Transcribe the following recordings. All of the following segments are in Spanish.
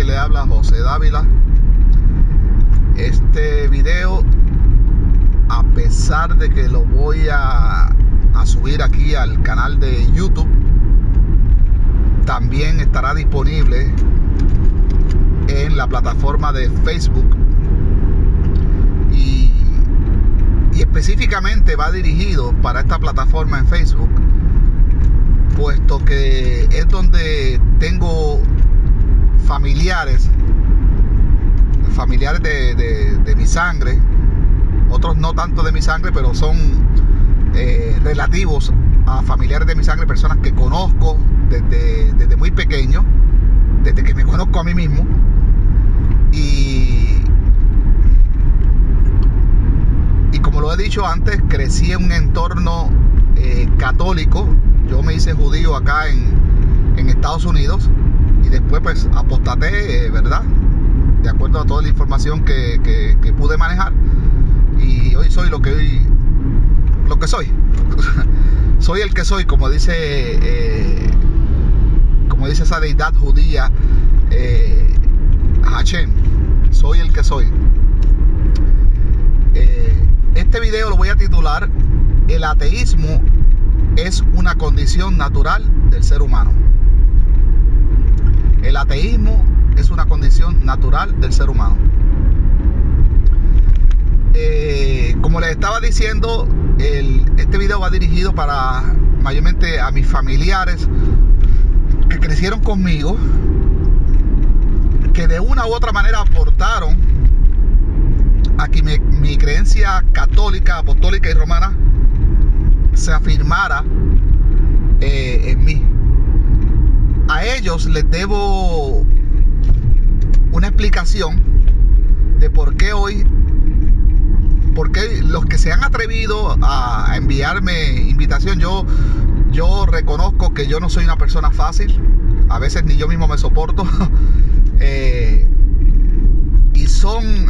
le habla José Dávila. Este video, a pesar de que lo voy a subir aquí al canal de YouTube, también estará disponible en la plataforma de Facebook y específicamente va dirigido para esta plataforma en Facebook, puesto que es donde tengo familiares de mi sangre, otros no tanto de mi sangre, pero son relativos a familiares de mi sangre, personas que conozco desde muy pequeño, desde que me conozco a mí mismo. Y como lo he dicho antes, crecí en un entorno católico. Yo me hice judío acá en Estados Unidos y después pues apostaté, ¿verdad? De acuerdo a toda la información que pude manejar, y hoy soy lo que soy. Soy el que soy, como dice esa deidad judía, Hashem. Soy el que soy. Este video lo voy a titular: el ateísmo es una condición natural del ser humano. El ateísmo es una condición natural del ser humano. Como les estaba diciendo, este video va dirigido mayormente a mis familiares que crecieron conmigo, que de una u otra manera aportaron a que mi creencia católica, apostólica y romana se afirmara en mí. A ellos les debo una explicación de por qué los que se han atrevido a enviarme invitación, yo reconozco que yo no soy una persona fácil, a veces ni yo mismo me soporto. Y son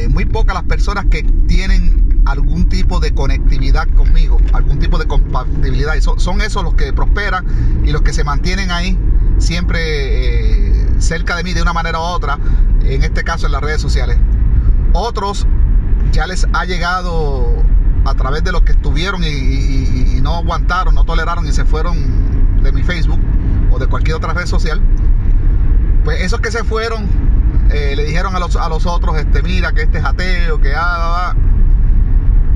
muy pocas las personas que tienen algún tipo de conectividad conmigo, algún tipo de compatibilidad, y son esos los que prosperan y los que se mantienen ahí siempre cerca de mí de una manera u otra, en este caso en las redes sociales. Otros ya les ha llegado a través de los que estuvieron y no aguantaron, no toleraron y se fueron de mi Facebook o de cualquier otra red social. Pues esos que se fueron le dijeron a los otros, mira que este es ateo, que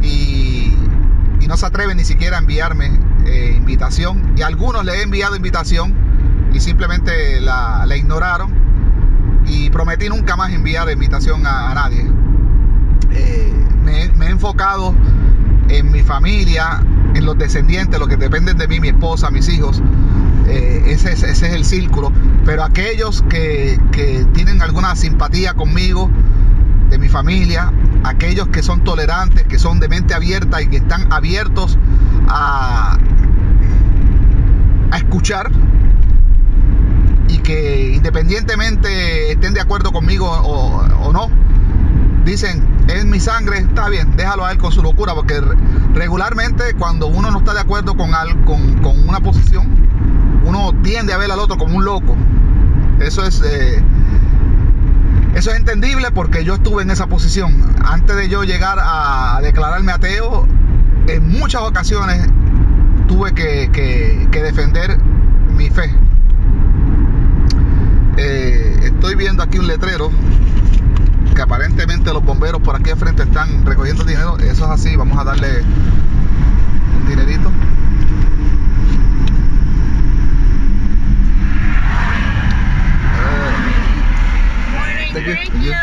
y no se atreven ni siquiera a enviarme invitación. Y a algunos les he enviado invitación y simplemente la ignoraron, y prometí nunca más enviar invitación a nadie. Me he enfocado en mi familia, en los descendientes, los que dependen de mí, mi esposa, mis hijos. Ese es el círculo. Pero aquellos que tienen alguna simpatía conmigo, de mi familia, aquellos que son tolerantes, que son de mente abierta y que están abiertos a escuchar, y que independientemente estén de acuerdo conmigo o no, dicen, es mi sangre, está bien, déjalo a él con su locura. Porque regularmente cuando uno no está de acuerdo con una posición, uno tiende a ver al otro como un loco. Eso es entendible, porque yo estuve en esa posición. Antes de yo llegar a declararme ateo, en muchas ocasiones tuve que defender mi fe. Estoy viendo aquí un letrero que aparentemente los bomberos por aquí al frente están recogiendo dinero. Eso es así, vamos a darle un dinerito. Thank you.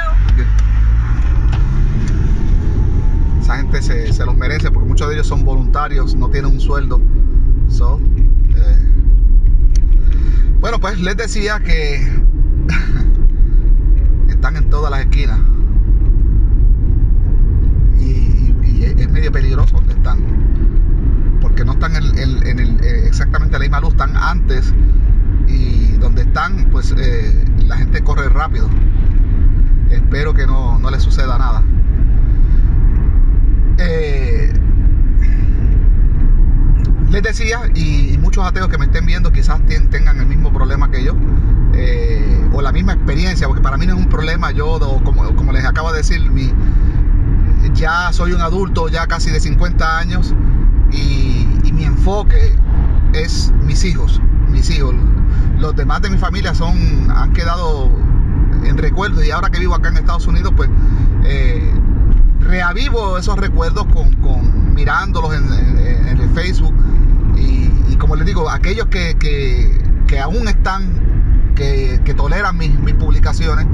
Esa gente se los merece, porque muchos de ellos son voluntarios, no tienen un sueldo. Bueno, pues les decía que están en todas las esquinas, y es medio peligroso donde están, porque no están exactamente a la misma luz, están antes, y donde están pues la gente corre rápido. Espero que no les suceda nada. les decía, y muchos ateos que me estén viendo quizás tengan el mismo problema que yo, o la misma experiencia, porque para mí no es un problema. Yo, como les acabo de decir, ya soy un adulto, ya casi de 50 años, y mi enfoque es mis hijos. Los demás de mi familia han quedado en recuerdo, y ahora que vivo acá en Estados Unidos, pues reavivo esos recuerdos mirándolos en el Facebook, y como les digo, aquellos que aún están, que toleran mis publicaciones,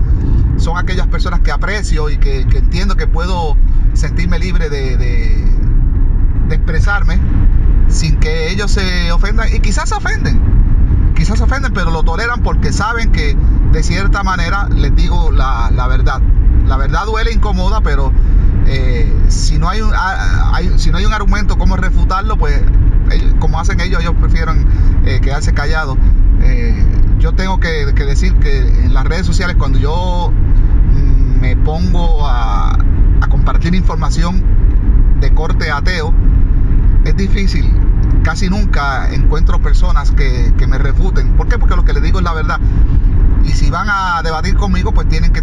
son aquellas personas que aprecio y que entiendo que puedo sentirme libre de expresarme sin que ellos se ofendan, y quizás se ofenden, pero lo toleran porque saben que de cierta manera les digo la verdad. La verdad duele, incomoda, pero si no hay un argumento como refutarlo, pues como hacen ellos prefieren quedarse callados. Yo tengo que decir que en las redes sociales, cuando yo me pongo a compartir información de corte ateo, es difícil. Casi nunca encuentro personas que me refuten. ¿Por qué? Porque lo que les digo es la verdad. Y si van a debatir conmigo, pues tienen que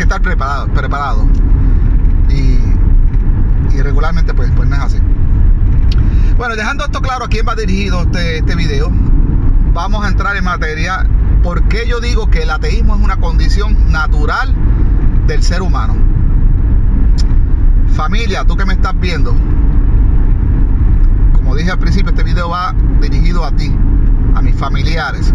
estar preparados. Y regularmente pues no es así. Bueno, dejando esto claro a quién va dirigido este video, vamos a entrar en materia. ¿Por qué yo digo que el ateísmo es una condición natural del ser humano? Familia, tú que me estás viendo, como dije al principio, este video va dirigido a ti, a mis familiares.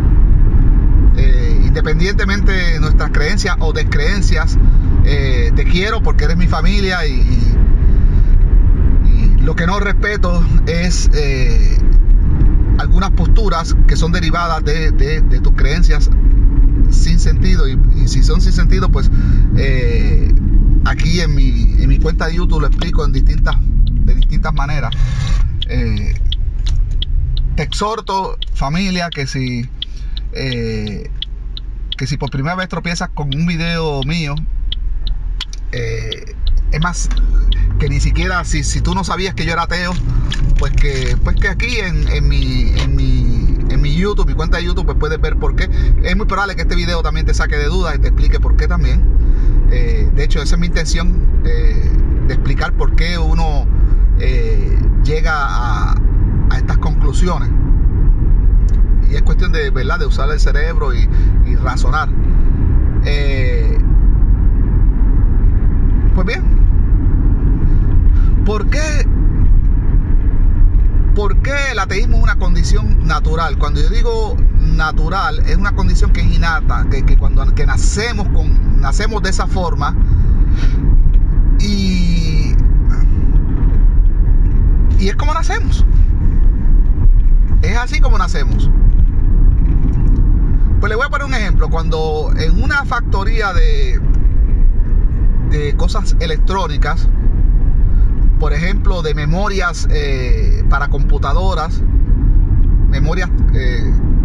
Independientemente de nuestras creencias o descreencias, te quiero porque eres mi familia, y lo que no respeto es algunas posturas que son derivadas de tus creencias sin sentido, y si son sin sentido, pues aquí en mi cuenta de YouTube lo explico de distintas maneras. Te exhorto, familia, que si por primera vez tropiezas con un video mío, es más, que ni siquiera si tú no sabías que yo era ateo, pues que aquí en mi YouTube, mi cuenta de YouTube, pues puedes ver por qué. Es muy probable que este video también te saque de dudas y te explique por qué también. De hecho, esa es mi intención, de explicar por qué uno llega a estas conclusiones. Y es cuestión de, ¿verdad?, de usar el cerebro y razonar. Pues bien, ¿por qué el ateísmo es una condición natural? Cuando yo digo natural, es una condición que es innata, que nacemos de esa forma, y es como nacemos. Es así como nacemos. Pues le voy a poner un ejemplo. Cuando en una factoría de cosas electrónicas, por ejemplo, de memorias para computadoras, memorias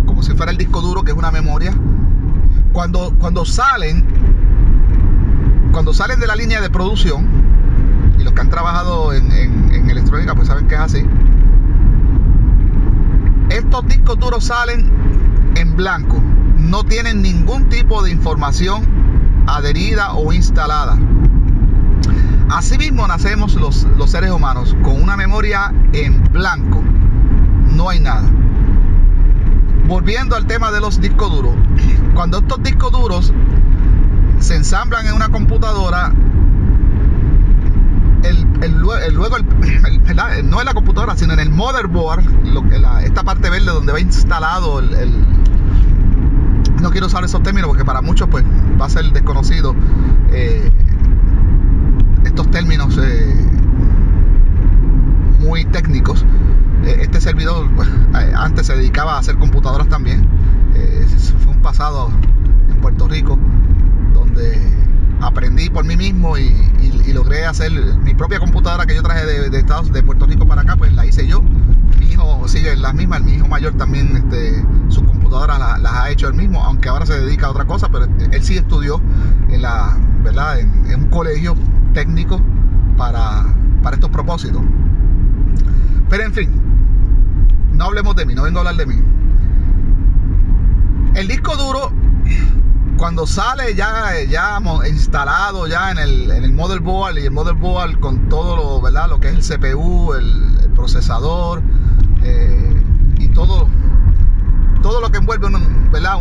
como si fuera el disco duro, que es una memoria, cuando salen de la línea de producción, y los que han trabajado en electrónica pues saben que es así, estos discos duros salen en blanco, no tienen ningún tipo de información adherida o instalada. Asimismo nacemos los seres humanos con una memoria en blanco, no hay nada. Volviendo al tema de los discos duros, cuando estos discos duros se ensamblan en una computadora, no en la computadora, sino en el motherboard, esta parte verde donde va instalado no quiero usar esos términos porque para muchos pues va a ser desconocido estos términos muy técnicos. Este servidor antes se dedicaba a hacer computadoras también. Fue un pasado en Puerto Rico donde aprendí por mí mismo y logré hacer mi propia computadora que yo traje de Puerto Rico para acá, pues la hice yo. Mi hijo sigue en las mismas, mi hijo mayor también sus computadoras las ha hecho él mismo, aunque ahora se dedica a otra cosa, pero él sí estudió en un colegio técnico para estos propósitos. Pero en fin, no hablemos de mí, no vengo a hablar de mí. El disco duro, cuando sale ya instalado ya en el motherboard, y el motherboard con todo lo, ¿verdad?, lo que es el CPU, el procesador, y todo lo que envuelve ¿verdad?,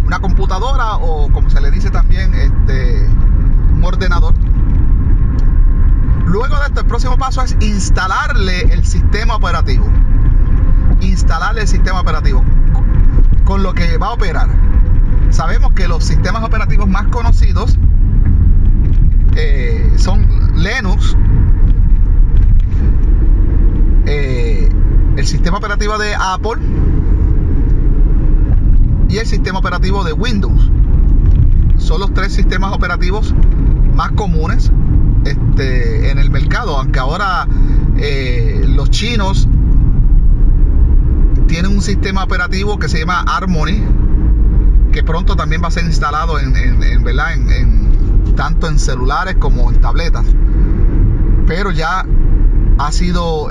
una computadora, o como se le dice también, un ordenador. Luego de esto, el próximo paso es instalarle el sistema operativo. Instalarle el sistema operativo con lo que va a operar. Sabemos que los sistemas operativos más conocidos son Linux, el sistema operativo de Apple y el sistema operativo de Windows. Son los tres sistemas operativos más comunes en el mercado, aunque ahora los chinos tienen un sistema operativo que se llama Harmony, que pronto también va a ser instalado ¿verdad?, tanto en celulares como en tabletas, pero ya ha sido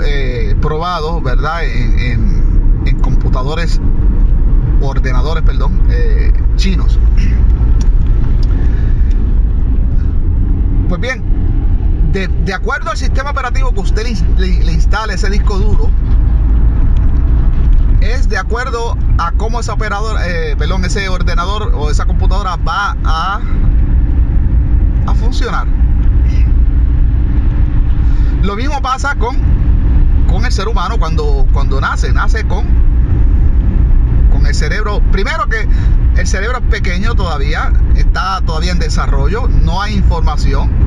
probado, ¿verdad?, en computadores, ordenadores, perdón, chinos. Pues bien, de acuerdo al sistema operativo que usted le instale ese disco duro, es de acuerdo a cómo ese ese ordenador o esa computadora va a funcionar. Lo mismo pasa con el ser humano cuando nace con el cerebro. Primero, que el cerebro es pequeño todavía, está todavía en desarrollo, no hay información.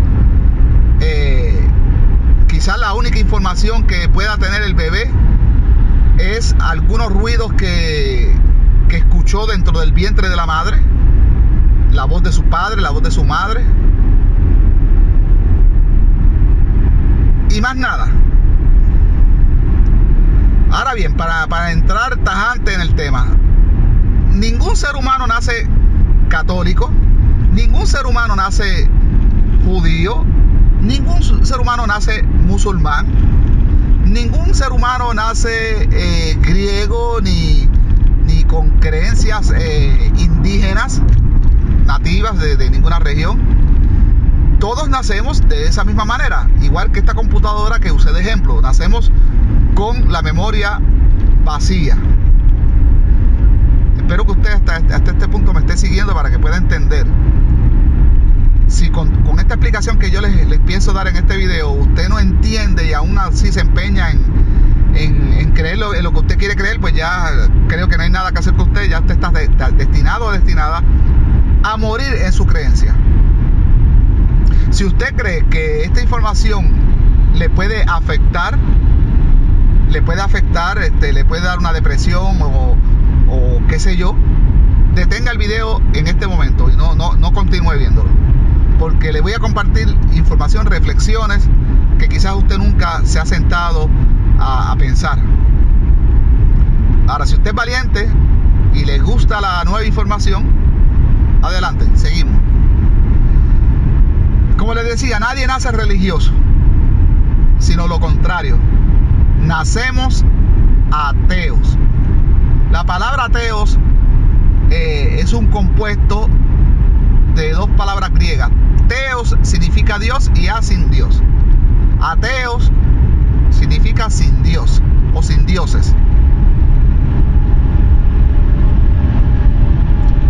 Quizás la única información que pueda tener el bebé es algunos ruidos que escuchó dentro del vientre de la madre, la voz de su padre, la voz de su madre, y más nada. Ahora bien, para entrar tajante en el tema, ningún ser humano nace católico, ningún ser humano nace judío, ningún ser humano nace musulmán, ningún ser humano nace griego, ni con creencias indígenas, nativas de ninguna región. Todos nacemos de esa misma manera, igual que esta computadora que usé de ejemplo. Nacemos con la memoria vacía. Espero que usted hasta este punto me esté siguiendo para que pueda entender. Si con esta explicación que yo les pienso dar en este video, usted no entiende y aún así se empeña en creer en lo que usted quiere creer, pues ya creo que no hay nada que hacer con usted. Ya usted está destinado o destinada a morir en su creencia. Si usted cree que esta información le puede afectar, le puede dar una depresión o qué sé yo, detenga el video en este momento y no continúe viéndolo, porque le voy a compartir información, reflexiones que quizás usted nunca se ha sentado a pensar. Ahora, si usted es valiente y le gusta la nueva información, adelante, seguimos. Como les decía, nadie nace religioso, sino lo contrario. Nacemos ateos. La palabra ateos es un compuesto de dos palabras griegas. Teos significa Dios y sin Dios. Ateos significa sin Dios o sin dioses.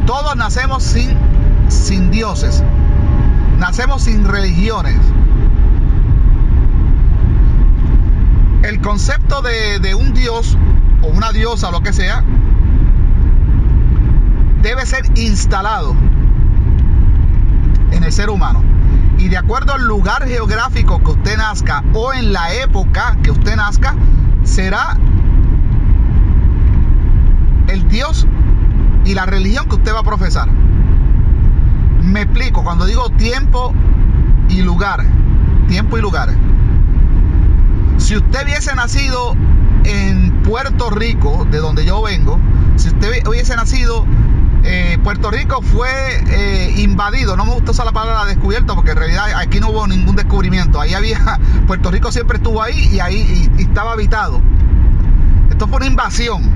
Todos nacemos sin dioses. Nacemos sin religiones. El concepto de un dios o una diosa o lo que sea debe ser instalado en el ser humano, y de acuerdo al lugar geográfico que usted nazca o en la época que usted nazca, será el dios y la religión que usted va a profesar. Me explico. Cuando digo tiempo y lugar, si usted hubiese nacido en Puerto Rico, de donde yo vengo, Si usted hubiese nacido, Puerto Rico fue invadido, no me gusta usar la palabra descubierto porque en realidad aquí no hubo ningún descubrimiento, ahí había, Puerto Rico siempre estuvo ahí y estaba habitado. Esto fue una invasión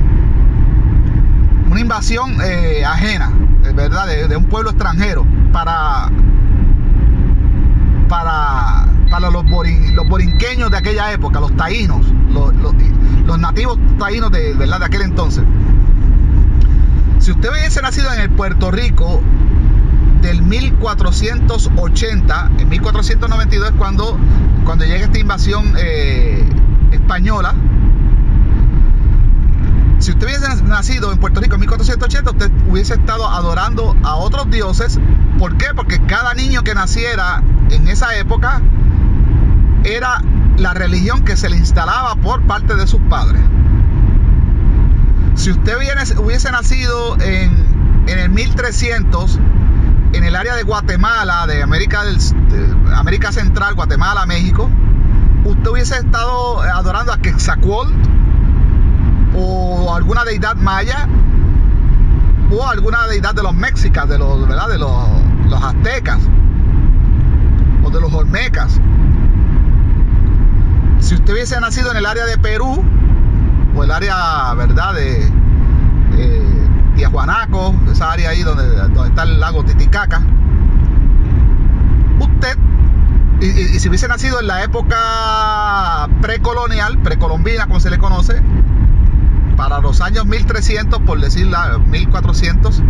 ajena, ¿verdad? De un pueblo extranjero para los borinqueños de aquella época, los taínos, los nativos taínos ¿verdad? De aquel entonces. Si usted hubiese nacido en el Puerto Rico del 1480, en 1492 es cuando llega esta invasión española. Si usted hubiese nacido en Puerto Rico en 1480, usted hubiese estado adorando a otros dioses. ¿Por qué? Porque cada niño que naciera en esa época era la religión que se le instalaba por parte de sus padres. Si usted hubiese nacido en el 1300 en el área de Guatemala, de América Central, Guatemala, México, usted hubiese estado adorando a Quetzalcóatl o alguna deidad maya o alguna deidad de los mexicas, ¿verdad? De los aztecas o de los olmecas. Si usted hubiese nacido en el área de Perú o el área, ¿verdad?, de Tiahuanaco, esa área ahí donde está el lago Titicaca, usted, y si hubiese nacido en la época precolombina, como se le conoce, para los años 1300, por decir 1400,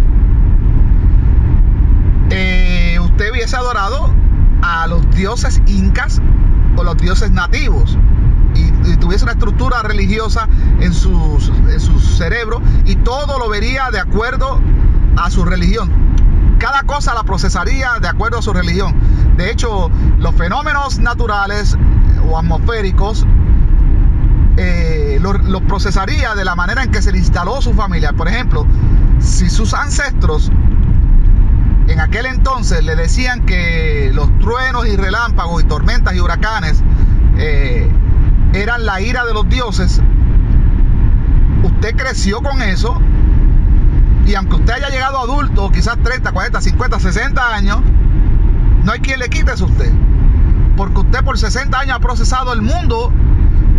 usted hubiese adorado a los dioses incas o los dioses nativos y tuviese una estructura religiosa en su cerebro y todo lo vería de acuerdo a su religión. Cada cosa la procesaría de acuerdo a su religión. De hecho, los fenómenos naturales o atmosféricos los procesaría de la manera en que se le instaló su familia. Por ejemplo, si sus ancestros en aquel entonces le decían que los truenos y relámpagos y tormentas y huracanes eran la ira de los dioses, usted creció con eso y aunque usted haya llegado adulto, quizás 30, 40, 50, 60 años, no hay quien le quite eso a usted, porque usted por 60 años ha procesado el mundo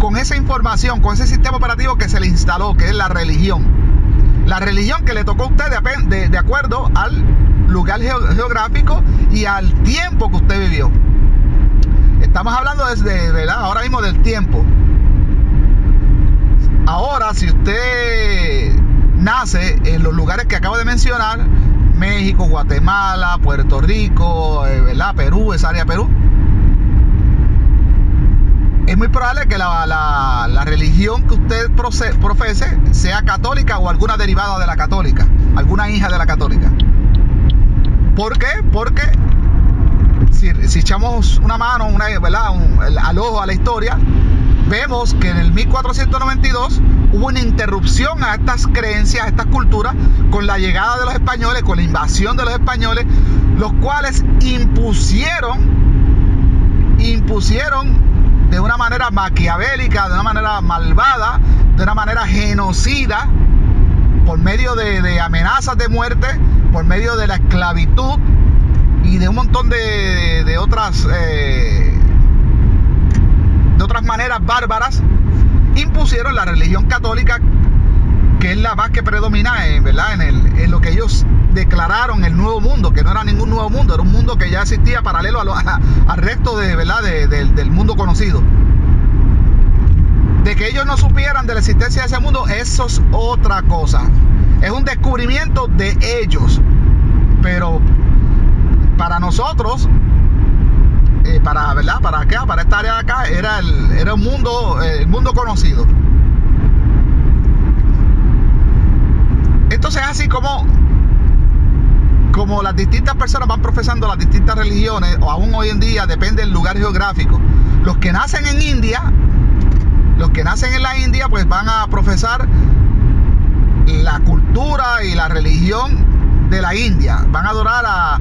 con esa información, con ese sistema operativo que se le instaló, que es la religión. La religión que le tocó a usted de acuerdo al lugar geográfico y al tiempo que usted vivió. Estamos hablando ¿verdad? Ahora mismo del tiempo. Ahora, si usted nace en los lugares que acabo de mencionar, México, Guatemala, Puerto Rico, ¿verdad? Perú, esa área de Perú, es muy probable que la religión que usted profese sea católica o alguna derivada de la católica, alguna hija de la católica. ¿Por qué? Porque si echamos una mano, ¿verdad? Al ojo a la historia, vemos que en el 1492 hubo una interrupción a estas creencias, a estas culturas, con la llegada de los españoles, con la invasión de los españoles, los cuales impusieron de una manera maquiavélica, de una manera malvada, de una manera genocida, por medio de amenazas de muerte, por medio de la esclavitud y de un montón de otras maneras bárbaras, impusieron la religión católica, que es la más que predomina, ¿verdad? en lo que ellos declararon el nuevo mundo, que no era ningún nuevo mundo, era un mundo que ya existía paralelo al resto ¿verdad? del mundo conocido. De que ellos no supieran de la existencia de ese mundo, eso es otra cosa. Es un descubrimiento de ellos. Pero para nosotros, ¿verdad? Para esta área de acá, era el mundo conocido. Entonces, así como las distintas personas van profesando las distintas religiones, o aún hoy en día, depende del lugar geográfico. Los que nacen en India, los que nacen en la India, pues van a profesar la cultura y la religión de la India. Van a adorar a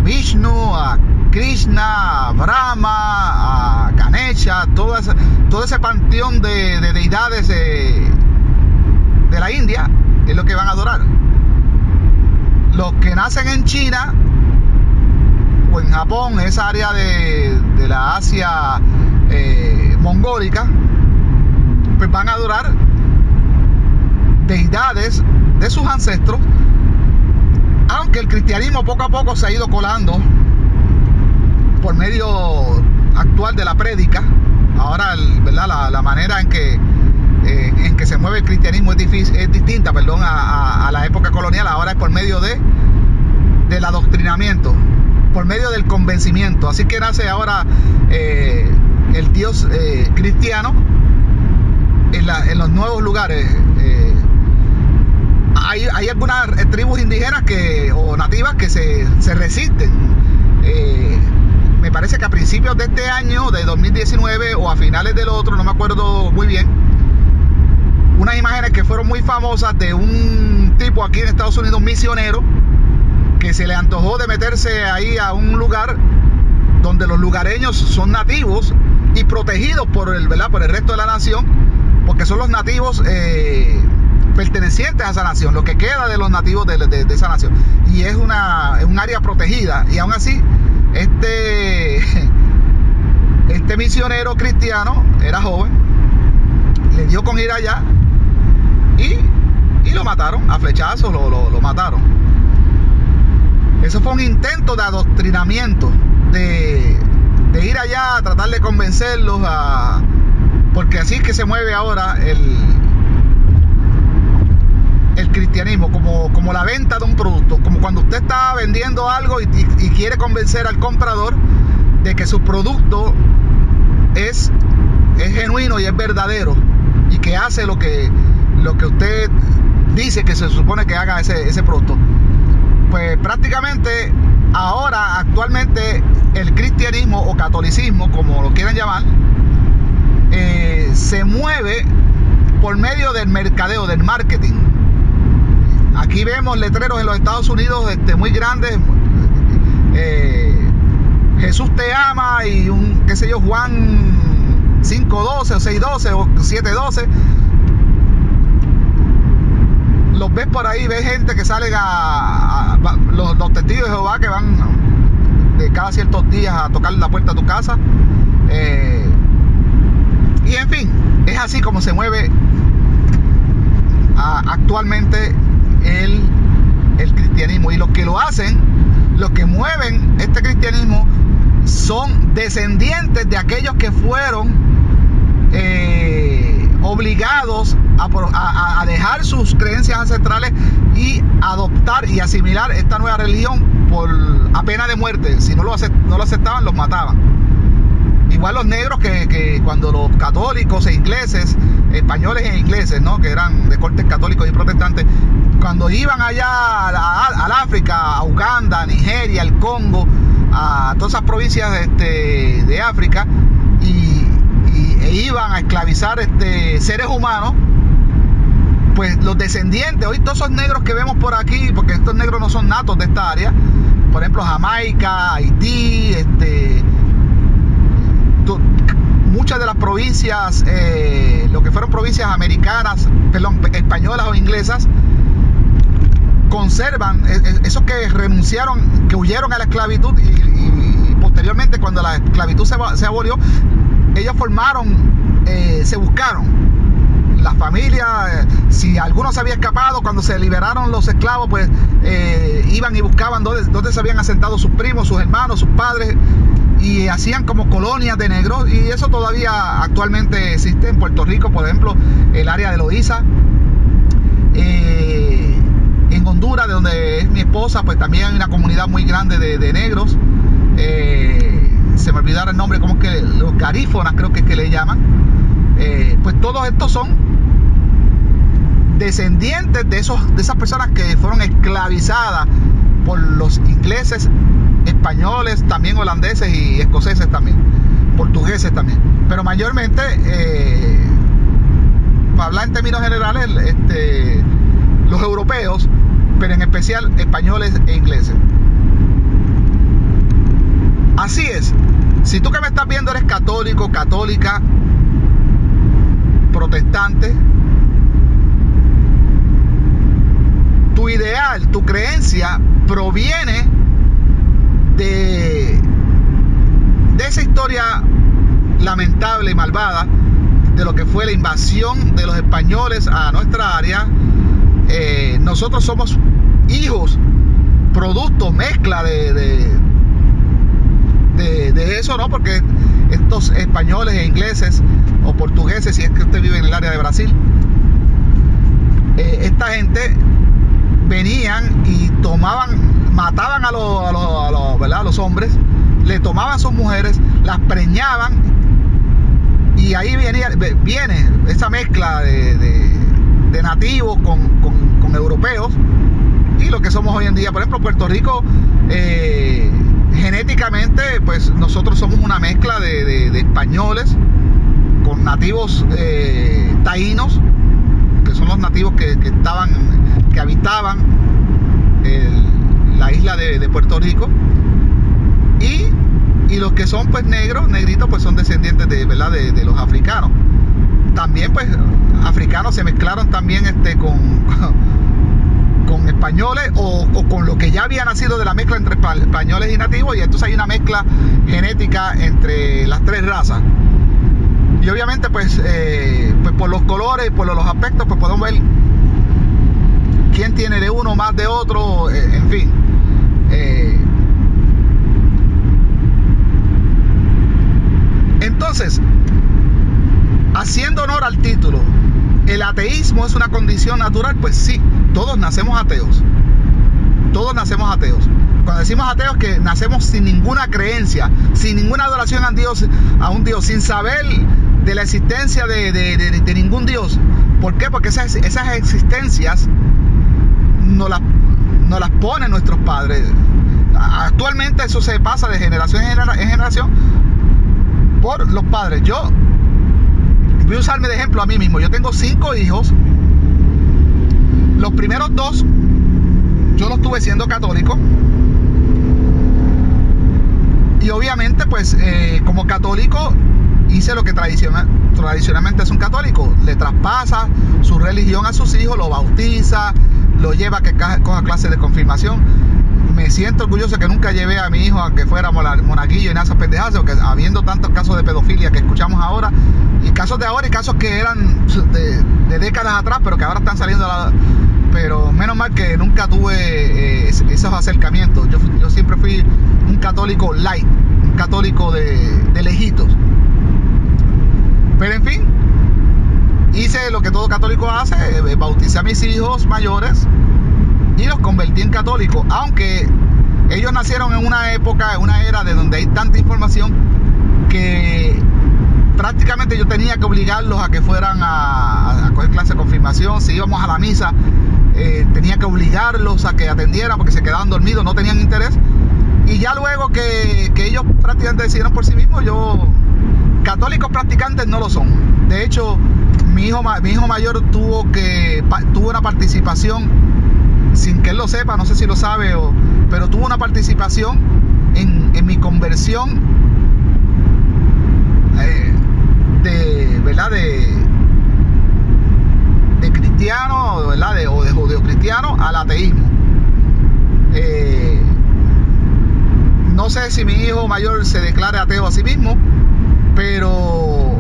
Vishnu, a Krishna, a Brahma, a Ganesha, todo ese panteón de deidades de la India es lo que van a adorar. Los que nacen en China o en Japón, esa área de la Asia mongólica, pues van a adorar deidades de sus ancestros, aunque el cristianismo poco a poco se ha ido colando por medio actual de la prédica. Ahora, ¿verdad? La manera en que se mueve el cristianismo es distinta, a la época colonial. Ahora es por medio del adoctrinamiento, por medio del convencimiento. Así que nace ahora el Dios cristiano en los nuevos lugares. Hay algunas tribus indígenas o nativas que se resisten. Me parece que a principios de este año, de 2019, o a finales del otro, no me acuerdo muy bien, unas imágenes que fueron muy famosas de un tipo aquí en Estados Unidos, un misionero, que se le antojó de meterse ahí a un lugar donde los lugareños son nativos y protegidos por el resto de la nación, porque son los nativos pertenecientes a esa nación, lo que queda de los nativos de esa nación, y es un área protegida. Y aún así este misionero cristiano era joven, le dio con ir allá y lo mataron a flechazos, lo mataron. Eso fue un intento de adoctrinamiento, de ir allá a tratar de convencerlos, porque así es que se mueve ahora el cristianismo, como la venta de un producto, como cuando usted está vendiendo algo y quiere convencer al comprador de que su producto es genuino y es verdadero, y que hace lo que usted dice que se supone que haga ese producto. Pues prácticamente ahora, actualmente, el cristianismo o catolicismo, como lo quieran llamar, se mueve por medio del mercadeo, del marketing. Aquí vemos letreros en los Estados Unidos muy grandes, Jesús te ama, y Juan 5:12 o 6:12 o 7:12. Los ves por ahí, ves gente que salen los testigos de Jehová, que van de cada ciertos días a tocar la puerta de tu casa, y en fin, es así como se mueve actualmente el cristianismo. Y los que lo hacen, los que mueven este cristianismo, son descendientes de aquellos que fueron obligados a dejar sus creencias ancestrales y adoptar y asimilar esta nueva religión a pena de muerte. Si no lo aceptaban, los mataban. Igual los negros, que cuando los católicos e ingleses, españoles e ingleses, ¿no?, que eran de cortes católicos y protestantes, cuando iban allá al África, a Uganda, a Nigeria, al Congo, a todas esas provincias de África, e iban a esclavizar seres humanos, pues los descendientes, hoy todos esos negros que vemos por aquí, porque estos negros no son natos de esta área, por ejemplo Jamaica, Haití, muchas de las provincias, lo que fueron provincias americanas, españolas o inglesas, conservan esos que renunciaron, que huyeron a la esclavitud, y posteriormente, cuando la esclavitud se abolió, ellos se buscaron las familias. Si alguno se había escapado, cuando se liberaron los esclavos, pues iban y buscaban dónde se habían asentado sus primos, sus hermanos, sus padres, y hacían como colonias de negros. Y eso todavía actualmente existe en Puerto Rico, por ejemplo, el área de Loíza. En Honduras, de donde es mi esposa, pues también hay una comunidad muy grande de negros. Se me olvidaron el nombre, como es que los garífonas, creo que es que le llaman. Pues todos estos son descendientes de esas personas que fueron esclavizadas por los ingleses, españoles, también holandeses y escoceses también, portugueses también, pero mayormente, para hablar en términos generales, los europeos, pero en especial españoles e ingleses. Así es. Si tú que me estás viendo eres católico, católica, protestante, tu ideal, tu creencia proviene de esa historia lamentable y malvada de lo que fue la invasión de los españoles a nuestra área. Nosotros somos hijos, producto, mezcla de eso, ¿no? Porque estos españoles e ingleses o portugueses, si es que usted vive en el área de Brasil, esta gente venían y mataban a los hombres, le tomaban sus mujeres, las preñaban, y ahí viene esa mezcla de nativos con europeos y lo que somos hoy en día. Por ejemplo, Puerto Rico, genéticamente, pues nosotros somos una mezcla de españoles con nativos taínos, que son los nativos que habitaban la isla de Puerto Rico, y los que son pues negritos, pues son descendientes de los africanos. También pues africanos se mezclaron también con españoles o con lo que ya había nacido de la mezcla entre españoles y nativos, y entonces hay una mezcla genética entre las tres razas. Y obviamente pues por los colores, por los aspectos, pues podemos ver quién tiene de uno más de otro, en fin. Entonces, haciendo honor al título, ¿el ateísmo es una condición natural? Pues sí, todos nacemos ateos. Todos nacemos ateos. Cuando decimos ateos, que nacemos sin ninguna creencia, sin ninguna adoración a un Dios, sin saber de la existencia de ningún Dios. ¿Por qué? Porque esas existencias nos las ponen nuestros padres. Actualmente eso se pasa de generación en generación por los padres. Yo voy a usarme de ejemplo a mí mismo. Yo tengo 5 hijos. Los primeros 2 yo los tuve siendo católico, y obviamente pues como católico hice lo que tradicionalmente es un católico: le traspasa su religión a sus hijos, lo bautiza, lo lleva a que coja clases de confirmación. Me siento orgulloso que nunca llevé a mi hijo a que fuera monaguillo y nada de esas pendejadas, porque habiendo tantos casos de pedofilia que escuchamos ahora, y casos de ahora y casos que eran de décadas atrás, pero que ahora están saliendo pero menos mal que nunca tuve esos acercamientos. Yo siempre fui un católico light, un católico de lejitos. Pero en fin, hice lo que todo católico hace: bauticé a mis hijos mayores y los convertí en católicos, aunque ellos nacieron en una época, en una era de donde hay tanta información que prácticamente yo tenía que obligarlos a que fueran a coger clase de confirmación. Si íbamos a la misa, tenía que obligarlos a que atendieran, porque se quedaban dormidos, no tenían interés. Y ya luego que ellos prácticamente decidieron por sí mismos, católicos practicantes no lo son. De hecho, mi hijo mayor tuvo una participación, sin que él lo sepa, no sé si lo sabe, pero tuvo una participación en mi conversión de cristiano, ¿verdad? O de judeocristiano al ateísmo. No sé si mi hijo mayor se declare ateo a sí mismo, pero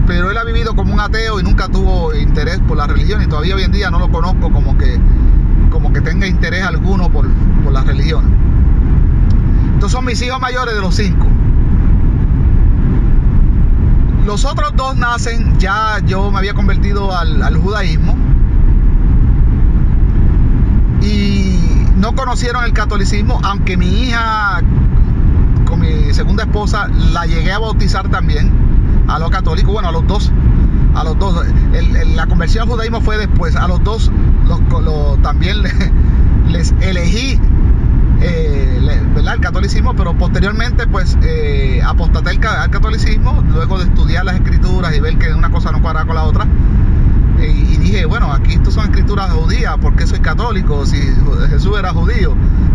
él ha vivido como un ateo y nunca tuvo interés por la religión, y todavía hoy en día no lo conozco como que tenga interés alguno por la religión. Estos son mis hijos mayores de los 5. Los otros 2 nacen, ya yo me había convertido al judaísmo, y no conocieron el catolicismo, aunque mi hija, con mi segunda esposa, la llegué a bautizar también a los católicos. Bueno, a los dos. La conversión al judaísmo fue después. A los 2 también les elegí ¿verdad? El catolicismo, pero posteriormente pues apostaté al catolicismo luego de estudiar las escrituras y ver que una cosa no cuadra con la otra, y dije, bueno, aquí estos son escrituras judías, ¿por qué soy católico si Jesús era judío?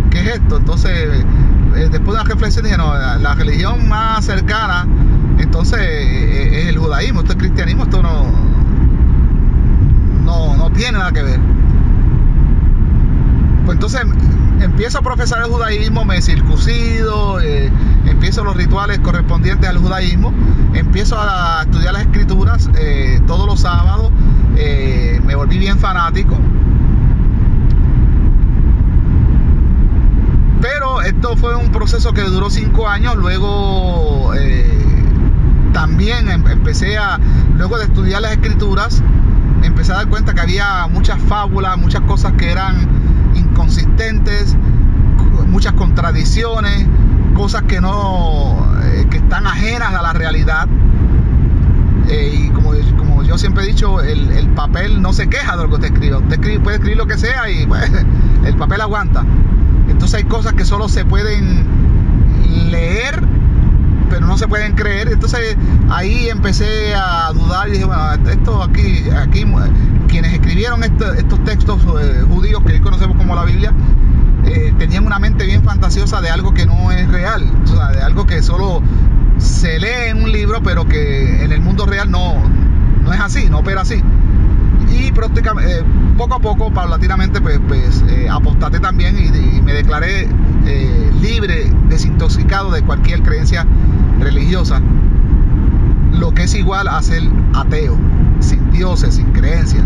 ¿Qué es esto? Entonces después de una reflexión dije, no, la religión más cercana entonces es el judaísmo. Esto es cristianismo, esto no tiene nada que ver. empiezo a profesar el judaísmo, me circuncido, empiezo los rituales correspondientes al judaísmo, empiezo a estudiar las escrituras todos los sábados, me volví bien fanático. Pero esto fue un proceso que duró 5 años. Luego también luego de estudiar las escrituras, empecé a dar cuenta que había muchas fábulas, muchas cosas que eran inconsistentes, muchas contradicciones, cosas que que están ajenas a la realidad. Y como yo siempre he dicho, el papel no se queja de lo que usted escribe. Usted puede escribir lo que sea y pues, el papel aguanta. Entonces hay cosas que solo se pueden leer, pero no se pueden creer. Entonces ahí empecé a dudar y dije, bueno, esto aquí quienes escribieron estos textos judíos que hoy conocemos como la Biblia, tenían una mente bien fantasiosa de algo que no es real, o sea, de algo que solo se lee en un libro, pero que en el mundo real no es así, no opera así. Y prácticamente, poco a poco, paulatinamente, pues apostaté también y me declaré libre, desintoxicado de cualquier creencia religiosa, lo que es igual a ser ateo, sin dioses, sin creencias.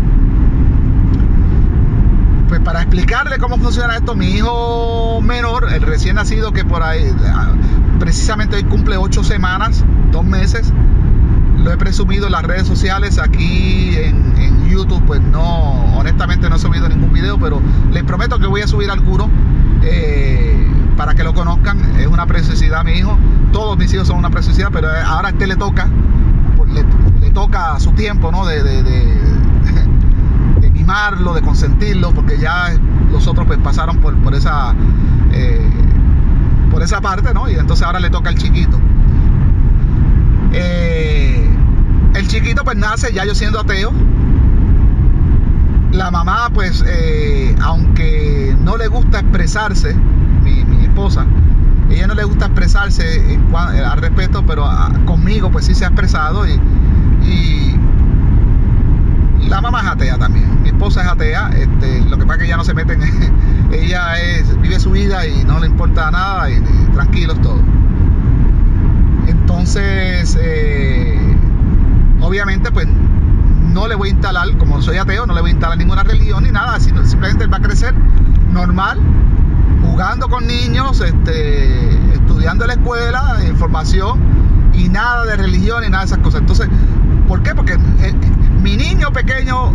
Pues para explicarle cómo funciona esto, mi hijo menor, el recién nacido, que por ahí precisamente hoy cumple 8 semanas, 2 meses, lo he presumido en las redes sociales. Aquí en YouTube pues honestamente no he subido ningún video, pero les prometo que voy a subir alguno para que lo conozcan. Es una preciosidad mi hijo, todos mis hijos son una preciosidad, pero ahora a este le toca su tiempo, ¿no? de mimarlo, de consentirlo, porque ya los otros pues pasaron por esa parte, ¿no? Y entonces ahora le toca al chiquito. El chiquito pues nace ya yo siendo ateo. La mamá pues aunque no le gusta expresarse, mi esposa, ella no le gusta expresarse al respecto, pero conmigo pues sí se ha expresado y la mamá es atea también. Mi esposa es atea, lo que pasa es que ella no se mete ella vive su vida y no le importa nada y tranquilos todos. Entonces obviamente pues no le voy a instalar, como soy ateo, no le voy a instalar ninguna religión ni nada, sino simplemente él va a crecer normal, jugando con niños, estudiando en la escuela, información, y nada de religión ni nada de esas cosas. Entonces, ¿por qué? Porque mi niño pequeño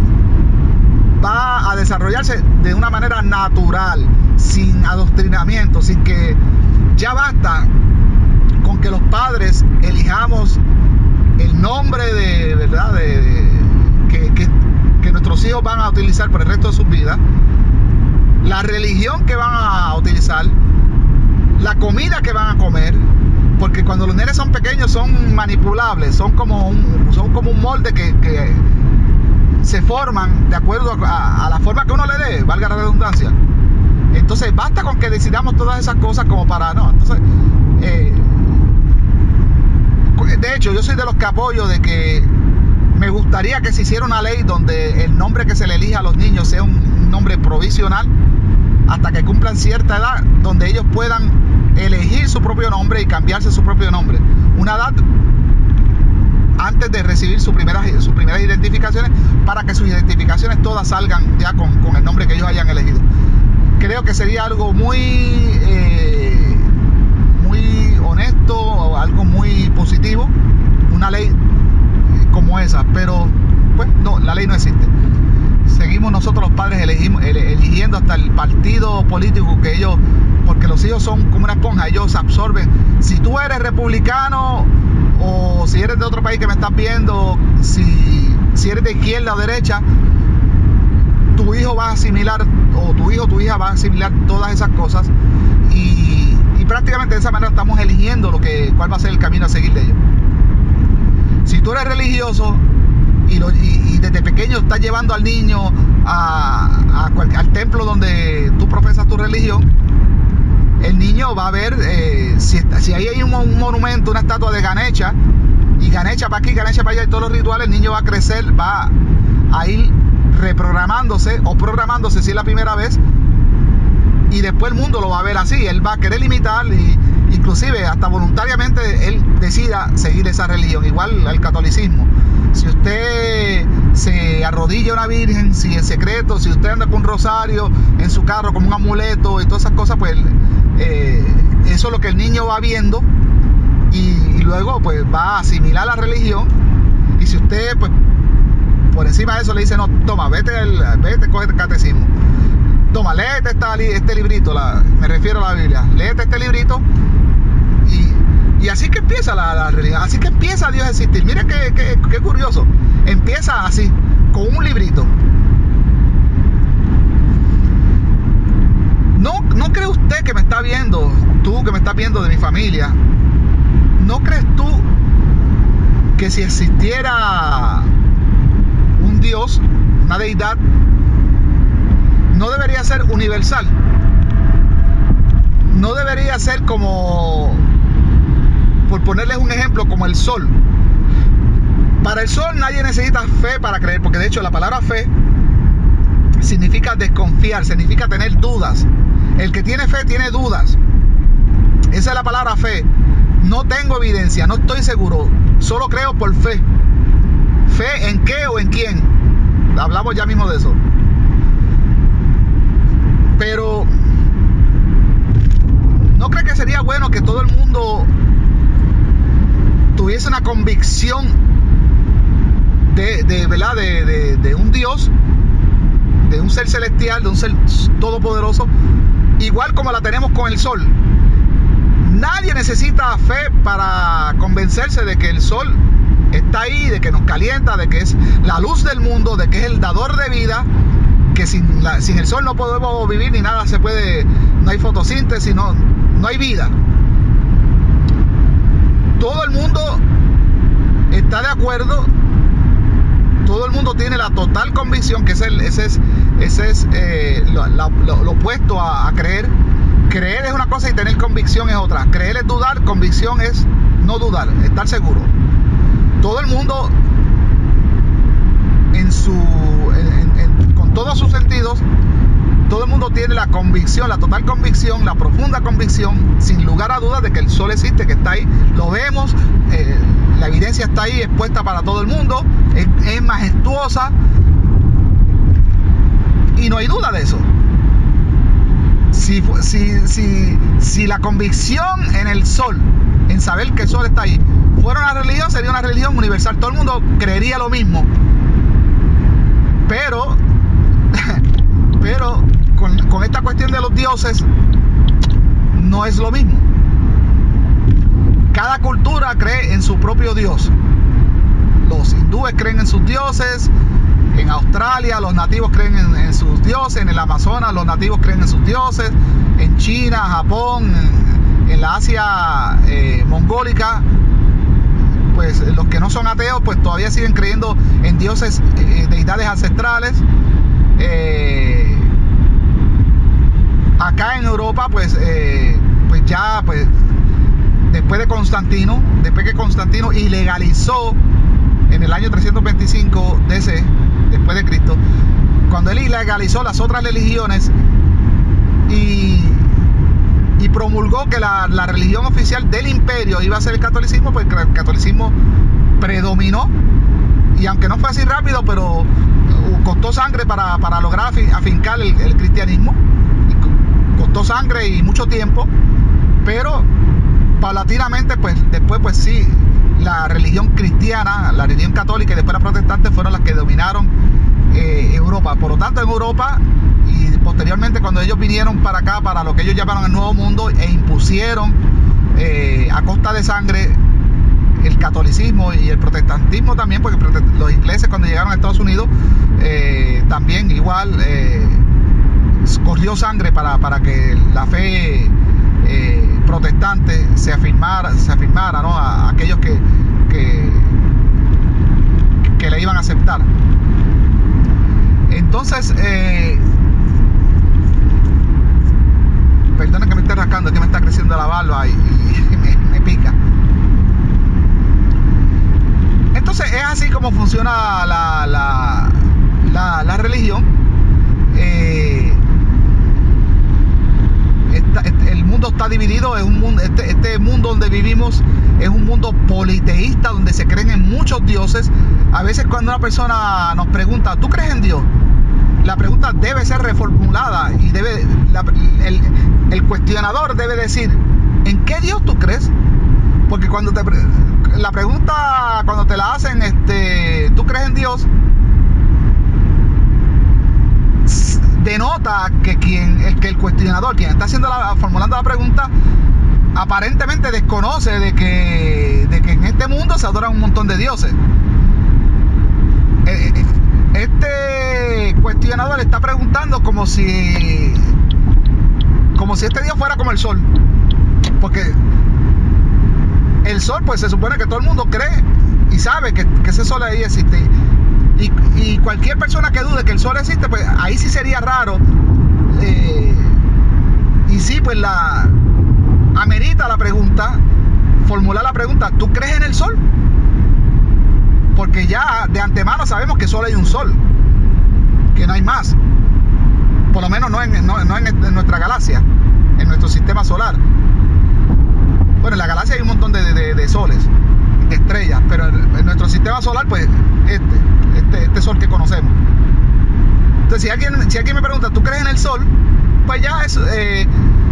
va a desarrollarse de una manera natural, sin adoctrinamiento, sin que ya basta con que los padres elijamos el nombre de verdad que nuestros hijos van a utilizar por el resto de sus vidas, la religión que van a utilizar, la comida que van a comer, porque cuando los nenes son pequeños son manipulables, son como un molde que se forman de acuerdo a la forma que uno le dé, valga la redundancia. Entonces basta con que decidamos todas esas cosas como para no. Entonces de hecho yo soy de los que apoyo de que me gustaría que se hiciera una ley donde el nombre que se le elija a los niños sea un nombre provisional hasta que cumplan cierta edad, donde ellos puedan elegir su propio nombre y cambiarse su propio nombre. Una edad antes de recibir sus primeras identificaciones, para que sus identificaciones todas salgan ya con el nombre que ellos hayan elegido. Creo que sería algo muy honesto, o algo muy positivo, una ley como esa, pero pues no, la ley no existe. Seguimos nosotros los padres eligiendo hasta el partido político que ellos, porque los hijos son como una esponja, ellos absorben. Si tú eres republicano, o si eres de otro país que me estás viendo, si eres de izquierda o derecha, tu hijo va a asimilar, o tu hijo o tu hija va a asimilar todas esas cosas, y prácticamente de esa manera estamos eligiendo cuál va a ser el camino a seguir de ellos. Si tú eres religioso y desde pequeño estás llevando al niño al templo donde tú profesas tu religión, el niño va a ver si ahí hay un monumento, una estatua de Ganesha, y Ganesha para aquí, Ganesha para allá, y todos los rituales, el niño va a crecer, va a ir reprogramándose o programándose si es la primera vez, y después el mundo lo va a ver así. Él va a querer imitar y inclusive hasta voluntariamente él decida seguir esa religión, igual al catolicismo. Si usted se arrodilla a una virgen, si en secreto, si usted anda con un rosario en su carro como un amuleto y todas esas cosas, pues eso es lo que el niño va viendo y luego pues va a asimilar la religión. Y si usted pues por encima de eso le dice, no, toma, vete, coge el catecismo, toma, léete este librito, me refiero a la Biblia, léete este librito. Y así que empieza la religión, así que empieza Dios a existir. Mire qué curioso. Empieza así, con un librito. ¿No cree usted que me está viendo, tú que me estás viendo de mi familia, no crees tú que si existiera un Dios, una deidad, no debería ser universal? No debería ser como, por ponerles un ejemplo, como el sol. Para el sol nadie necesita fe para creer, porque de hecho la palabra fe significa desconfiar, significa tener dudas. El que tiene fe tiene dudas. Esa es la palabra fe. No tengo evidencia, no estoy seguro, solo creo por fe. ¿Fe en qué o en quién? Hablamos ya mismo de eso. Pero ¿no cree que sería bueno que todo el mundo tuviese una convicción de un Dios, de un ser celestial, de un ser todopoderoso, igual como la tenemos con el sol? Nadie necesita fe para convencerse de que el sol está ahí, de que nos calienta, de que es la luz del mundo, de que es el dador de vida, que sin el sol no podemos vivir ni nada se puede, no hay fotosíntesis, no hay vida. Todo el mundo está de acuerdo, todo el mundo tiene la total convicción, que ese es lo opuesto a creer. Creer es una cosa y tener convicción es otra. Creer es dudar, convicción es no dudar, estar seguro. Todo el mundo con todos sus sentidos, todo el mundo tiene la convicción, la total convicción, la profunda convicción, sin lugar a dudas, de que el sol existe, que está ahí, lo vemos, la evidencia está ahí expuesta para todo el mundo, es majestuosa y no hay duda de eso. Si la convicción en el sol, en saber que el sol está ahí, fuera una religión, sería una religión universal. Todo el mundo creería lo mismo. Pero con esta cuestión de los dioses, no es lo mismo. Cada cultura cree en su propio Dios. Los hindúes creen en sus dioses. En Australia los nativos creen en sus dioses. En el Amazonas los nativos creen en sus dioses. En China, Japón, en la Asia mongólica, pues los que no son ateos pues todavía siguen creyendo en dioses, deidades ancestrales. Acá en Europa pues después que Constantino ilegalizó en el año 325 DC, después de Cristo, cuando él ilegalizó las otras religiones y promulgó que la religión oficial del imperio iba a ser el catolicismo, pues el catolicismo predominó. Y aunque no fue así rápido, pero costó sangre para lograr afincar el cristianismo. Y costó sangre y mucho tiempo, pero paulatinamente pues después pues sí, la religión cristiana, la religión católica y después la protestante fueron las que dominaron Europa. Por lo tanto, en Europa y posteriormente cuando ellos vinieron para acá, para lo que ellos llamaron el Nuevo Mundo, e impusieron a costa de sangre el catolicismo y el protestantismo también, porque los ingleses cuando llegaron a Estados Unidos también igual corrió sangre para que la fe protestante se afirmara, ¿no? A aquellos que le iban a aceptar. Entonces, perdonen que me esté rascando, es que me está creciendo la barba y me pica. Entonces es así como funciona la religión. es un mundo politeísta donde se creen en muchos dioses. A veces cuando una persona nos pregunta, ¿tú crees en Dios?, la pregunta debe ser reformulada y el cuestionador debe decir, ¿en qué Dios tú crees? Porque cuando la pregunta, cuando te la hacen, ¿tú crees en Dios?, denota que el cuestionador, quien está formulando la pregunta, aparentemente desconoce de que en este mundo se adoran un montón de dioses. Este cuestionador está preguntando como si este Dios fuera como el sol, porque el sol, pues se supone que todo el mundo cree y sabe que ese sol ahí existe, y cualquier persona que dude que el sol existe, pues ahí sí sería raro, y sí, pues amerita la pregunta, formular la pregunta, ¿tú crees en el sol? Porque ya de antemano sabemos que solo hay un sol, que no hay más, por lo menos no en nuestra galaxia, en nuestro sistema solar. Bueno, en la galaxia hay un montón de soles, de estrellas, pero en nuestro sistema solar, pues este sol que conocemos. Entonces, si alguien me pregunta, ¿tú crees en el sol?, pues ya es,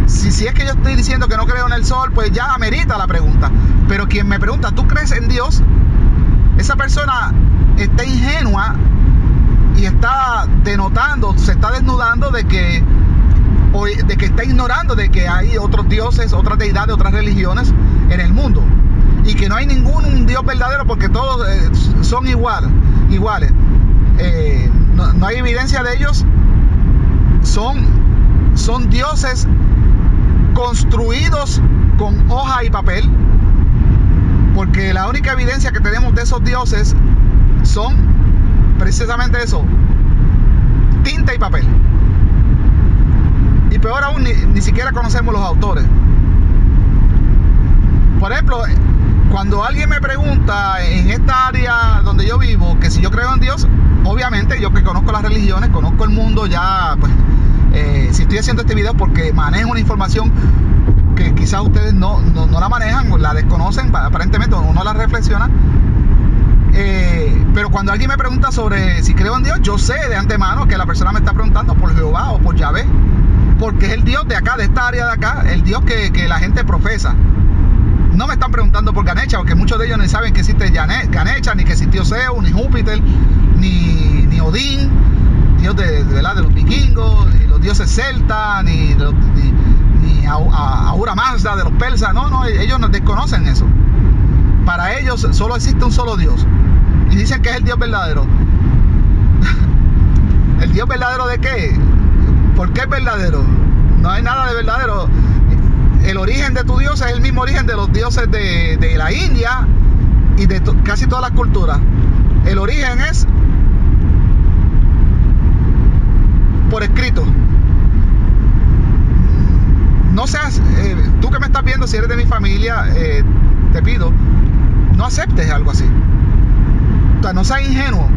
si es que yo estoy diciendo que no creo en el sol, pues ya amerita la pregunta. Pero quien me pregunta, ¿tú crees en Dios?, esa persona está ingenua y está denotando, se está desnudando de que está ignorando de que hay otros dioses, otras deidades, otras religiones en el mundo, y que no hay ningún Dios verdadero, porque todos son iguales. No hay evidencia de ellos. Son dioses construidos con hoja y papel, porque la única evidencia que tenemos de esos dioses son precisamente eso, tinta y papel. Y peor aún, ni siquiera conocemos los autores. Por ejemplo, cuando alguien me pregunta en esta área donde yo vivo que si yo creo en Dios, obviamente yo que conozco las religiones, conozco el mundo, ya pues si estoy haciendo este video porque manejo una información que quizás ustedes no la manejan, la desconocen, aparentemente, o no la reflexionan. Pero cuando alguien me pregunta sobre si creo en Dios, yo sé de antemano que la persona me está preguntando por Jehová o por Yahvé, porque es el Dios de acá, de esta área de acá, el Dios que la gente profesa. No me están preguntando por Ganesha, porque muchos de ellos ni saben que existe Ganesha, ni que existió Zeus, ni Júpiter, ni Odín, Dios de los vikingos, ni los dioses celtas, ni Ahura Mazda de los persas. No, ellos no desconocen eso. Para ellos solo existe un solo Dios, y dicen que es el Dios verdadero. ¿El Dios verdadero de qué? ¿Por qué es verdadero? No hay nada de verdadero. El origen de tu Dios es el mismo origen de los dioses de la India y de casi todas las culturas. El origen es por escrito. No seas, tú que me estás viendo, si eres de mi familia, te pido, no aceptes algo así. O sea, no seas ingenuo.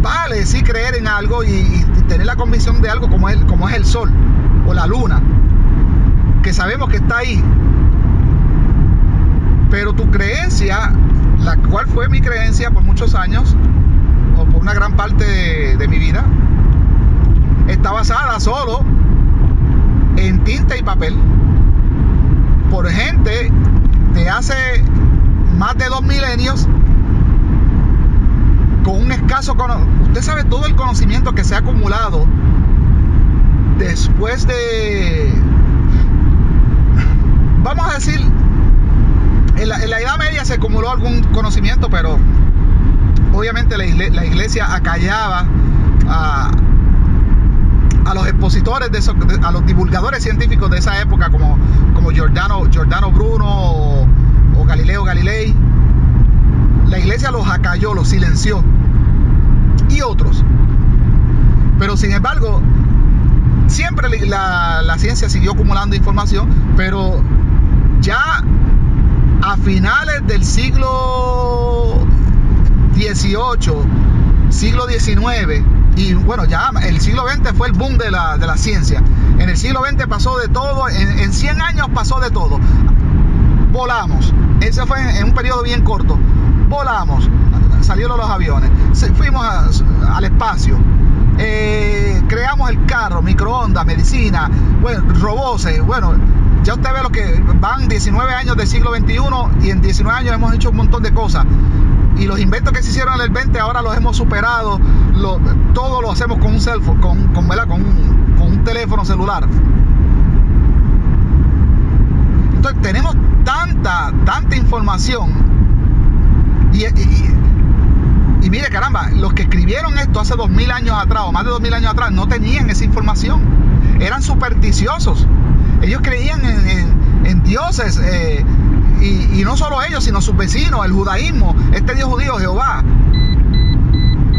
Vale, sí, creer en algo y tener la convicción de algo como es el sol o la luna, que sabemos que está ahí. Pero tu creencia, la cual fue mi creencia por muchos años, o por una gran parte de mi vida, está basada solo en tinta y papel, por gente de hace más de 2 milenios, con un escaso conocimiento. Usted sabe todo el conocimiento que se ha acumulado después de, vamos a decir, en la Edad Media se acumuló algún conocimiento, pero obviamente la iglesia acallaba a los expositores a los divulgadores científicos de esa época, como Giordano Bruno o Galileo Galilei. La iglesia los acalló, los silenció, y otros. Pero sin embargo, siempre la ciencia siguió acumulando información, pero ya a finales del siglo XVIII, siglo XIX, Y bueno, ya el siglo XX fue el boom de la ciencia. En el siglo XX pasó de todo, en 100 años pasó de todo. Volamos, ese fue en un periodo bien corto. Volamos, salieron los aviones, fuimos al espacio, creamos el carro, microondas, medicina, bueno, robots, bueno, ya usted ve lo que van 19 años del siglo XXI y en 19 años hemos hecho un montón de cosas. Y los inventos que se hicieron en el 20 ahora los hemos superado, todo lo hacemos con un cell phone, con un teléfono celular. Entonces tenemos tanta información y mire, caramba, los que escribieron esto hace 2000 años atrás o más de 2000 años atrás no tenían esa información, eran supersticiosos, ellos creían en dioses, y no solo ellos, sino sus vecinos, el judaísmo, este Dios judío, Jehová,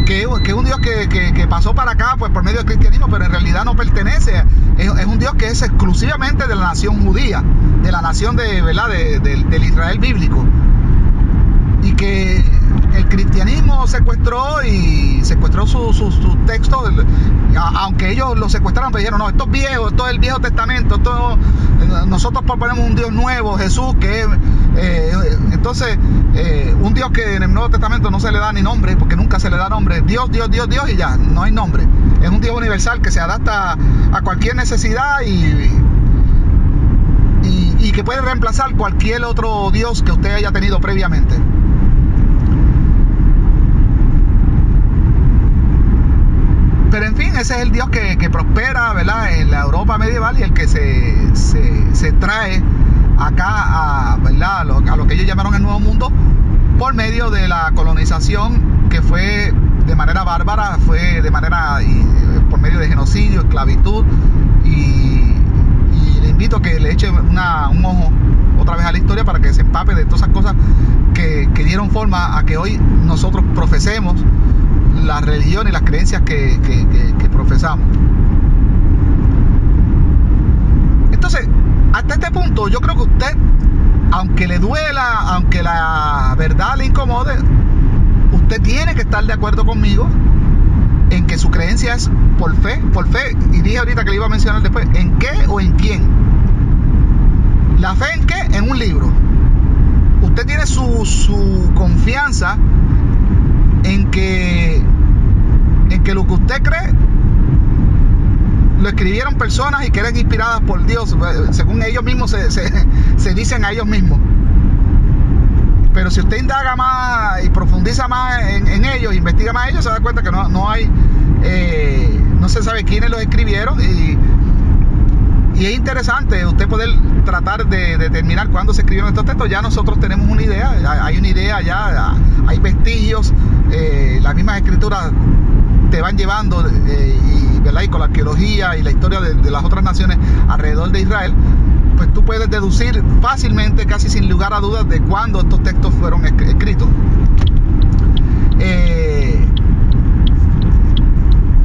que es un Dios que pasó para acá pues por medio del cristianismo, pero en realidad no pertenece, es un Dios que es exclusivamente de la nación judía, de la nación del Israel bíblico, y que el cristianismo secuestró sus textos, aunque ellos los secuestraron, pero dijeron, no, esto es viejo, esto es el Viejo Testamento, nosotros proponemos un Dios nuevo, Jesús, que es, entonces, un Dios que en el Nuevo Testamento no se le da ni nombre, porque nunca se le da nombre, Dios, y ya, no hay nombre, es un Dios universal que se adapta a cualquier necesidad y que puede reemplazar cualquier otro Dios que usted haya tenido previamente. Pero en fin, ese es el Dios que prospera, ¿verdad?, en la Europa medieval, y el que se trae acá ¿verdad?, a lo que ellos llamaron el Nuevo Mundo por medio de la colonización, que fue de manera bárbara, por medio de genocidio, esclavitud, y le invito a que le eche un ojo otra vez a la historia para que se empape de todas esas cosas que dieron forma a que hoy nosotros profesemos la religión y las creencias que profesamos. Entonces, hasta este punto yo creo que usted, aunque le duela, aunque la verdad le incomode, usted tiene que estar de acuerdo conmigo en que su creencia es por fe, y dije ahorita que le iba a mencionar después, ¿en qué o en quién? ¿La fe en qué? En un libro. Usted tiene su confianza en que lo que usted cree lo escribieron personas y que eran inspiradas por Dios, según ellos mismos se dicen a ellos mismos. Pero si usted indaga más y profundiza más en ellos, investiga más ellos, se da cuenta que no se sabe quiénes los escribieron, y es interesante usted poder tratar de determinar cuándo se escribieron estos textos. Ya nosotros tenemos una idea, hay una idea ya, hay vestigios, las mismas escrituras te van llevando, ¿verdad?, y con la arqueología y la historia de las otras naciones alrededor de Israel, pues tú puedes deducir fácilmente, casi sin lugar a dudas, de cuándo estos textos fueron escritos.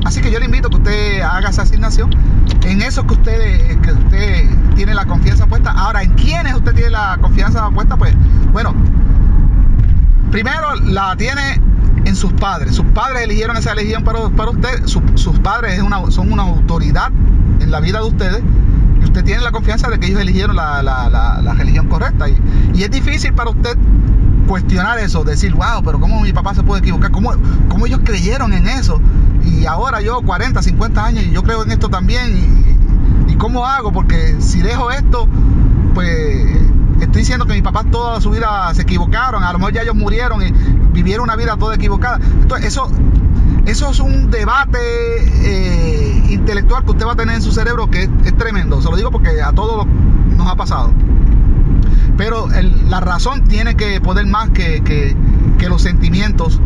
Así que yo le invito a que usted haga esa asignación en eso que usted tiene la confianza puesta. Ahora, ¿en quiénes usted tiene la confianza puesta? Pues, bueno, primero la tiene en sus padres. Sus padres eligieron esa religión para usted. Sus padres son una autoridad en la vida de ustedes, y usted tiene la confianza de que ellos eligieron la religión correcta. Y es difícil para usted cuestionar eso, decir, wow, pero ¿cómo mi papá se puede equivocar? ¿Cómo ellos creyeron en eso? Y ahora yo, 40, 50 años, y yo creo en esto también. ¿Y cómo hago? Porque si dejo esto, pues estoy diciendo que mis papás toda su vida se equivocaron. A lo mejor ya ellos murieron y vivieron una vida toda equivocada. Entonces, eso es un debate intelectual que usted va a tener en su cerebro, que es tremendo. Se lo digo porque a todos nos ha pasado. Pero la razón tiene que poder más que los sentimientos,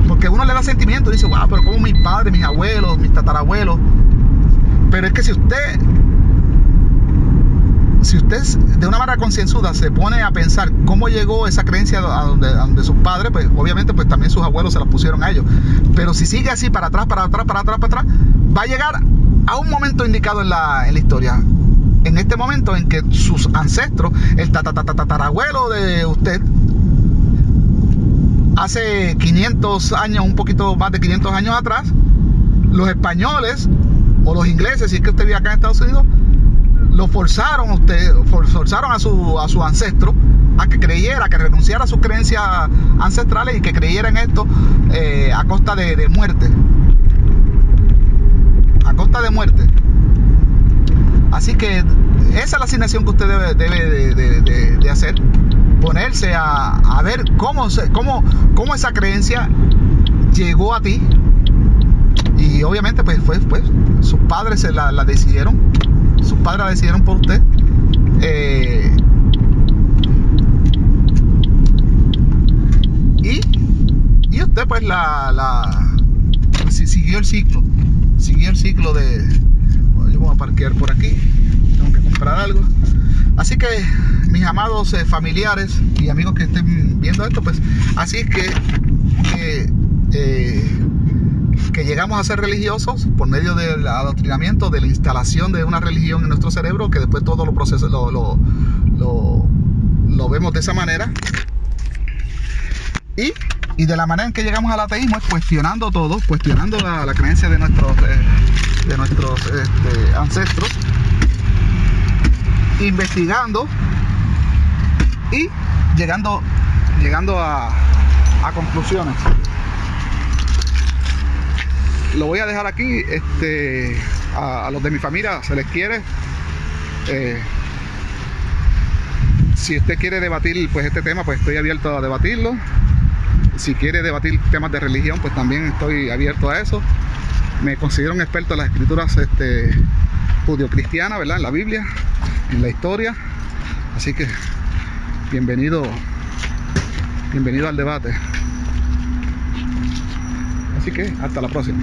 porque uno le da sentimiento y dice, wow, pero como mis padres, mis abuelos, mis tatarabuelos. Pero es que si usted de una manera concienzuda se pone a pensar cómo llegó esa creencia a donde sus padres, pues obviamente pues también sus abuelos se las pusieron a ellos. Pero si sigue así para atrás, va a llegar a un momento indicado en la historia. En este momento en que sus ancestros, el tatarabuelo de usted, hace 500 años, un poquito más de 500 años atrás, los españoles o los ingleses, si es que usted vive acá en Estados Unidos, lo forzaron a su ancestro a que creyera, que renunciara a sus creencias ancestrales y que creyera en esto a costa de muerte. A costa de muerte. Así que esa es la asignación que usted debe de hacer. Ponerse a ver cómo esa creencia llegó a ti. Y obviamente pues sus padres la decidieron. Sus padres la decidieron por usted. Y usted pues siguió el ciclo. Siguió el ciclo de... Bueno, yo voy a parquear por aquí. Tengo que comprar algo. Así que mis amados familiares y amigos que estén viendo esto, pues así es que llegamos a ser religiosos por medio del adoctrinamiento, de la instalación de una religión en nuestro cerebro, que después todo lo procesos lo vemos de esa manera. Y de la manera en que llegamos al ateísmo es cuestionando todo, cuestionando la creencia de nuestros ancestros, investigando y llegando a conclusiones. Lo voy a dejar aquí. A los de mi familia se les quiere. Si usted quiere debatir pues este tema, pues estoy abierto a debatirlo. Si quiere debatir temas de religión, pues también estoy abierto a eso. Me considero un experto en las escrituras judio-cristianas, ¿verdad? En la Biblia, en la historia. Así que bienvenido al debate. Así que hasta la próxima.